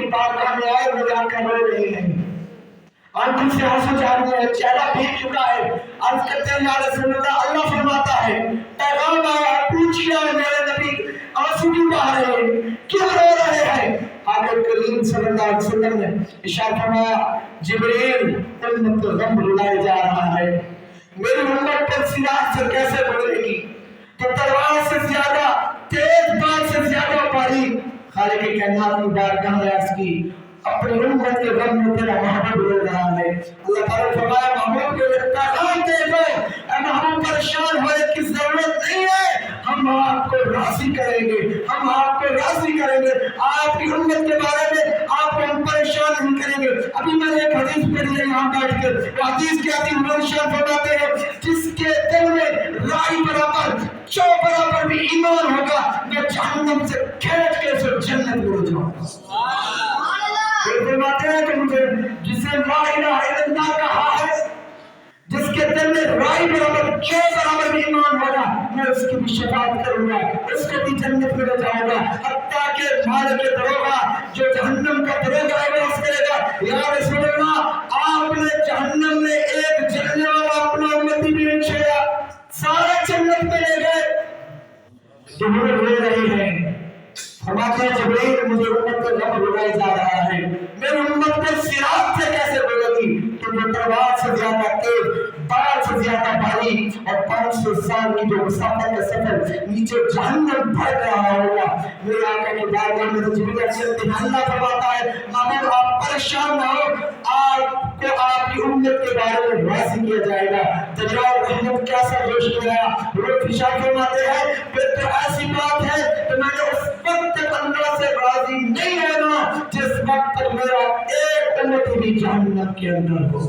की बारगाह में आए, मेरे आका रो रहे हैं, आंखों से आंसू जारी है, चेहरा भीग चुका है। अर्ज करते हैं या रसूल अल्लाह, अल्लाह फरमाता है पैगाम आया, पूछिए मेरे नबी आंसू क्यों बहा रहे हैं, क्यों रो रहे हैं? आगे करीम सल्लल्लाहु अलैहि वसल्लम ने इरशाद फरमाया, जिब्रील उम्मत को गम रुलाए जा रहा है, मेरी उम्मत पर सिराज से कैसे गुजरेगी, तो तलवार से ज्यादा तेज, बाल से ज्यादा बारीक खालिक कायनात की बारगाह में अर्ज की, अपनी उम्मत के गम में तेरा महबूब रो रहा है। अल्लाह ताला फरमाया, महबूब के लिए पैगाम दे दो, ऐ महबूब परेशान होने की जरूरत नहीं है, हम आपको राजी करेंगे, हम आपको राजी करेंगे, आपकी उम्मत के बारे में आपको हम परेशान नहीं करेंगे। अभी मैंने एक हदीस पढ़ी है यहाँ बैठ कर, वो हदीस के आदि मुर्शिद फरमाते हैं, जिसके दिल में राई बराबर चौ बराबर भी ईमान होगा, मैं जहन्नम से खींच के उसे जन्नत में ले जाऊंगा। फरमाते हैं कि मुझे जिसे ला इलाहा इल्लल्लाह कहा है, जिसके दिल में राई बराबर चौ बराबर भी ईमान होगा, मैं उसकी भी शफाअत करूंगा, उसको भी जन्नत में ले जाऊंगा। हत्ता के मालिक के दरोगा जो जहन्नम का दरोगा है, वो अर्ज़ करेगा, या रसूल अल्लाह, आपने जहन्नम में एक जलने वाला अपना उम्मती भी नहीं छोड़ा, सारे जन्नत में ले गए। तो वो रो रहे हैं, फरमाते हैं जिब्रील मुझे उम्मत का गम रुलाया जा रहा है, मेरी उम्मत पर सिरात से कैसे बोलेगी, तो जो तलवार से ज्यादा तेज, बाल से ज्यादा बारीक और 500 साल की जो मुसाफिर का सफर नीचे जहन्नम भर रहा होगा। मेरे आका की बारगाह में तो जिब्रील अल्लाह फरमाता है, महबूब आप परेशान ना हो, आपको आपकी उम्मत के बारे में राज़ी किया जाएगा। दरियाओ रहमत कैसा जोश किया, रोज़ इशारा फरमाते हैं, फिर तो ऐसी बात है तो मैंने उस वक्त तक अल्लाह से राज़ी नहीं होना जिस वक्त तक मेरा एक उम्मत भी जहन्नम के अंदर हो।